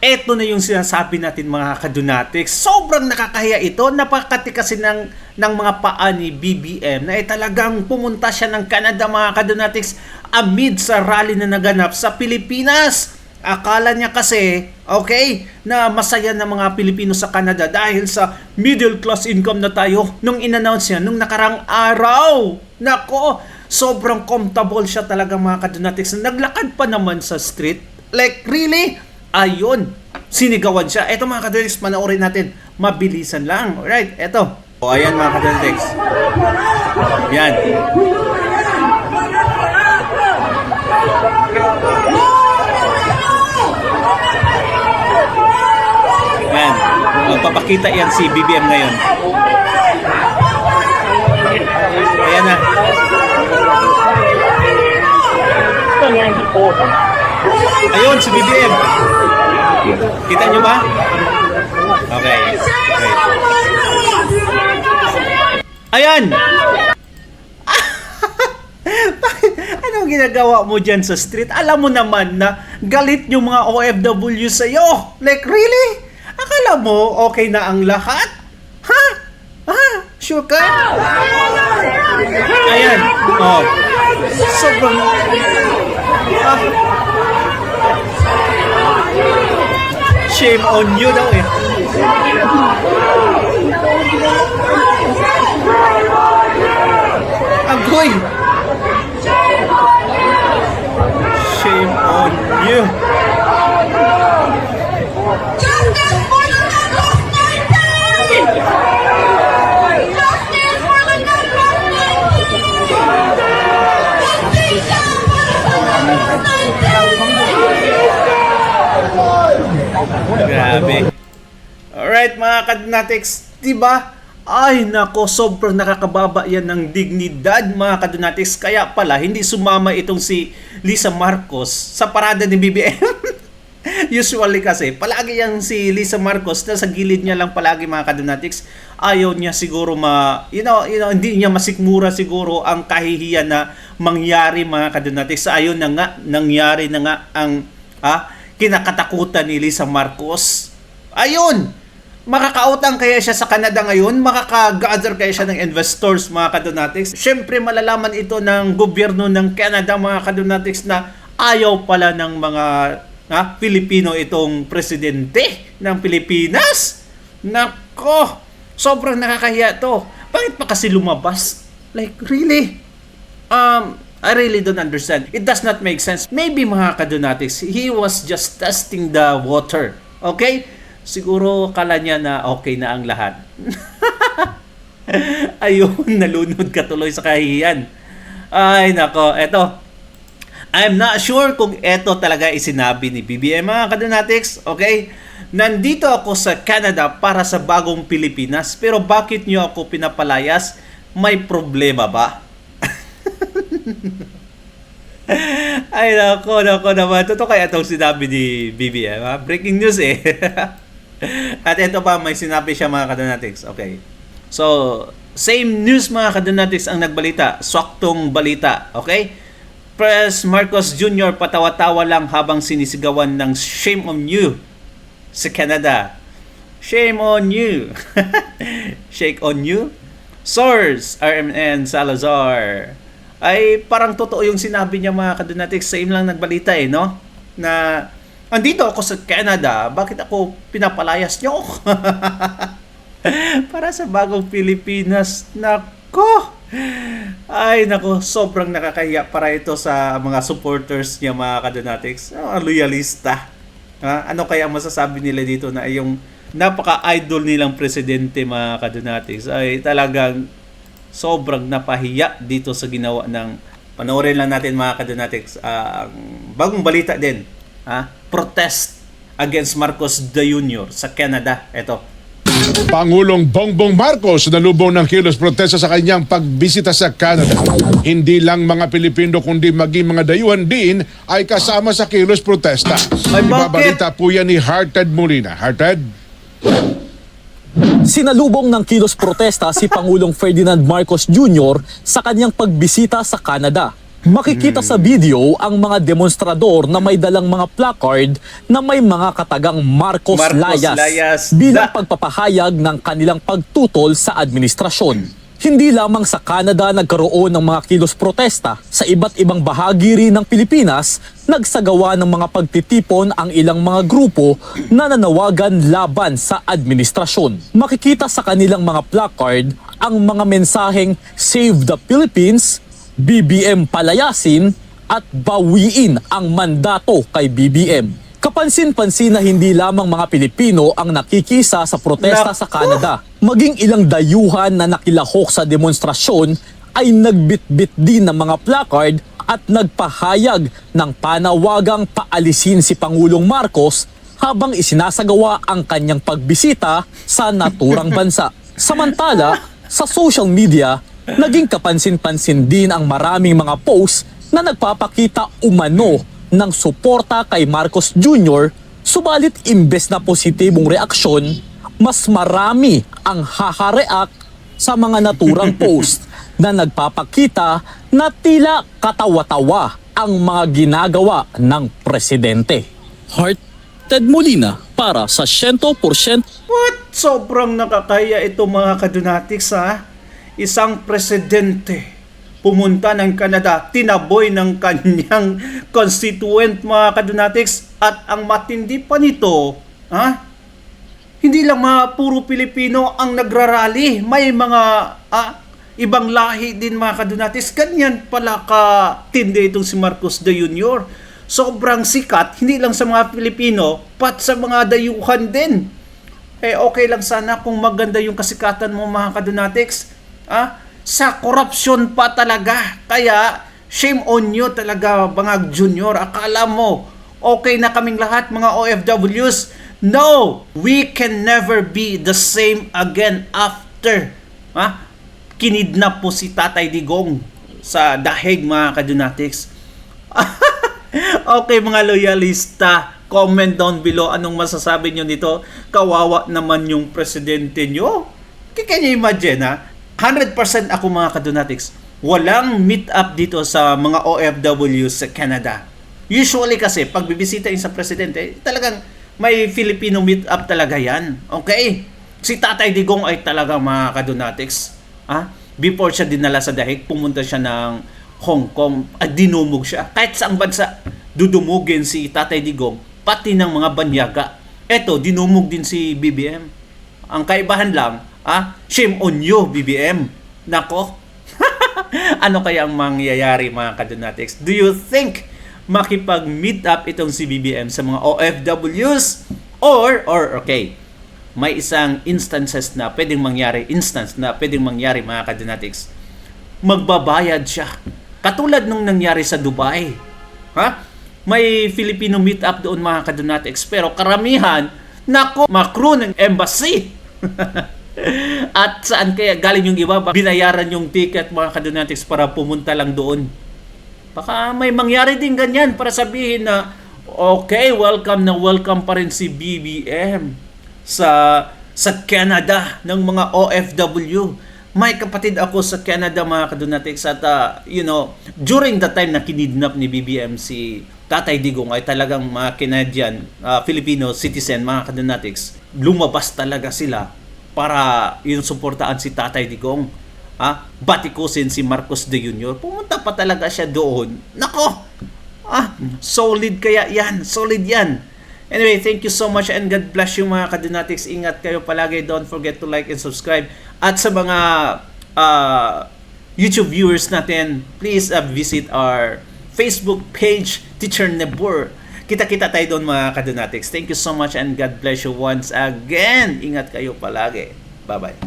Eto na yung sinasabi natin mga kadunatics. Sobrang nakakahiya ito. Napakati kasi ng mga paa ni BBM na talagang pumunta siya ng Canada mga kadunatics amid sa rally na naganap sa Pilipinas. Akala niya kasi, okay, na masaya na mga Pilipino sa Canada dahil sa middle class income na tayo nung in-announce niya nung nakarang araw. Nako, sobrang comfortable siya talaga mga kadunatics. Naglakad pa naman sa street. Like, really? Ayun, sinigawan siya. Eto mga kadunatics, panoorin natin. Mabilisan lang. Alright, eto. O, ayan mga kadunatics. Yan. Yan. Magpapakita yan si BBM ngayon. Ayan na. Ayun, si BBM. Kita nyo ba? Okay. Ayan! Anong ginagawa mo dyan sa street? Alam mo naman na galit yung mga OFW sa'yo. Like, really? Akala mo okay na ang lahat? Ha? Ha? Sure ka? Ayan. Oh. Sobrang... Shame on you daw eh. Agoy! Shame on you. Grabe. Alright mga kadunatics, diba? Ay nako, sobrang nakakababa yan ng dignidad mga kadunatics. Kaya pala, hindi sumama itong si Lisa Marcos sa parada ni BBM. Usually kasi, palagi yan si Lisa Marcos na sa gilid niya lang palagi mga kadunatics. Ayaw niya siguro hindi niya masikmura siguro ang kahihiyan na mangyari mga kadunatics. Ayaw na nga, nangyari na nga ang kinakatakutan ni Lisa Marcos. Ayun! Makakautang kaya siya sa Canada ngayon? Makaka-gather kaya siya ng investors mga kadunatics? Siyempre malalaman ito ng gobyerno ng Canada mga kadunatics na ayaw pala ng mga Pilipino itong presidente ng Pilipinas. Nako! Sobrang nakakahiya to. Bakit pa kasi lumabas? Like, really? I really don't understand. It does not make sense. Maybe mga kadunatics, he was just testing the water. Okay? Siguro kala niya na okay na ang lahat. Ayun, nalunod ka tuloy sa kahihiyan. Ay, nako. Eto. I'm not sure kung eto talaga isinabi ni BBM mga kadunatics. Okay? Nandito ako sa Canada para sa bagong Pilipinas. Pero bakit niyo ako pinapalayas? May problema ba? Ay, nako naman. Totoo kaya itong sinabi ni BBM. Breaking news eh. At ito pa, may sinabi siya mga kadunatics. Okay. So, same news mga kadunatics ang nagbalita. Swaktong balita. Okay? Press Marcos Jr. patawa-tawa lang habang sinisigawan ng shame on you sa Canada. Shame on you. Shake on you. Source, RMN Salazar. Ay parang totoo yung sinabi niya mga kadunatics. Same lang nagbalita eh, no? Na andito ako sa Canada, bakit ako pinapalayas niyo? Para sa bagong Pilipinas. Nako! Ay nako, sobrang nakakahiya para ito sa mga supporters niya mga kadunatics. Loyalista. Ano kaya masasabi nila dito na yung napaka-idol nilang presidente mga kadunatics ay talagang sobrang napahiya dito sa ginawa ng, panoorin lang natin mga kadunatics, bagong balita din, protest against Marcos Jr. sa Canada. Ito. Pangulong Bongbong Marcos nalubong ng kilos protesta sa kanyang pagbisita sa Canada. Hindi lang mga Pilipino kundi maging mga dayuhan din ay kasama sa kilos protesta. Ibabalita po yan ni Harted Molina. Harted? Sinalubong ng kilos protesta si Pangulong Ferdinand Marcos Jr. sa kanyang pagbisita sa Canada. Makikita sa video ang mga demonstrador na may dalang mga placard na may mga katagang Marcos Layas Layas bilang pagpapahayag ng kanilang pagtutol sa administrasyon. Hindi lamang sa Canada nagkaroon ng mga kilos protesta, sa iba't ibang bahagi rin ng Pilipinas, nagsagawa ng mga pagtitipon ang ilang mga grupo na nanawagan laban sa administrasyon. Makikita sa kanilang mga placard ang mga mensaheng Save the Philippines, BBM palayasin at bawiin ang mandato kay BBM. Kapansin-pansin na hindi lamang mga Pilipino ang nakikisa sa protesta sa Canada. Maging ilang dayuhan na nakilahok sa demonstrasyon ay nagbitbit din ng mga placard at nagpahayag ng panawagang paalisin si Pangulong Marcos habang isinasagawa ang kanyang pagbisita sa naturang bansa. Samantala, sa social media, naging kapansin-pansin din ang maraming mga posts na nagpapakita umano ng suporta kay Marcos Jr. Subalit imbes na positibong reaksyon, mas marami ang haha-react sa mga naturang post na nagpapakita na tila katawa-tawa ang mga ginagawa ng presidente. Heart Ted Molina para sa 100%. What? Sobrang nakakaya ito mga kadunatics ha. Isang presidente pumunta ng Canada, tinaboy ng kanyang constituent mga kadunatics, at ang matindi pa nito, hindi lang mga puro Pilipino ang nagrarally, may mga ibang lahi din mga kadunatics. Ganyan pala katindi itong si Marcos Jr. Sobrang sikat, hindi lang sa mga Pilipino, pat sa mga dayuhan din. Okay lang sana kung maganda yung kasikatan mo mga kadunatics. Sa korupsyon pa talaga. Kaya shame on you talaga, Bangag Junior. Akala mo okay na kaming lahat mga OFWs. No, we can never be the same again after kinidnap po si Tatay Digong sa dahig mga kadunatics. Okay mga loyalista, comment down below anong masasabi nyo nito. Kawawa naman yung presidente nyo. Can you imagine 100% ako mga kadunatics, walang meet up dito sa mga OFW sa Canada. Usually kasi, pag bibisita yung sa presidente, talagang may Filipino meet up talaga yan. Okay? Si Tatay Digong ay talaga mga kadunatics. Before siya dinala sa dahig, pumunta siya ng Hong Kong at dinumog siya. Kahit saang bansa, dudumugin si Tatay Digong, pati ng mga banyaga. Eto, dinumog din si BBM. Ang kaibahan lang, shame on you, BBM. Nako. Ano kaya ang mangyayari mga kadunatics? Do you think makipag-meet up itong si BBM sa mga OFWs? Or okay, may isang instance na pwedeng mangyari mga kadunatics. Magbabayad siya. Katulad nung nangyari sa Dubai. May Filipino meet up doon mga kadunatics. Pero karamihan, makro ng embassy. At saan kaya galing yung iba? Binayaran yung ticket mga kadunatics para pumunta lang doon. Baka may mangyari din ganyan para sabihin na okay, welcome na welcome pa rin si BBM sa Canada ng mga OFW. May kapatid ako sa Canada mga kadunatics at during the time na kinidnap ni BBM si Tatay Digong ay talagang mga Canadian, Filipino citizen mga kadunatics. Lumabas talaga sila para yung suportaan si Tatay Digong. Batikusin si Marcos Jr. Pumunta pa talaga siya doon. Nako! Solid kaya yan. Solid yan. Anyway, thank you so much and God bless you mga kadunatics. Ingat kayo palagi. Don't forget to like and subscribe. At sa mga YouTube viewers natin, please visit our Facebook page, Teacher Nebur. Kita-kita tayo doon mga kadunatics. Thank you so much and God bless you once again. Ingat kayo palagi. Bye-bye.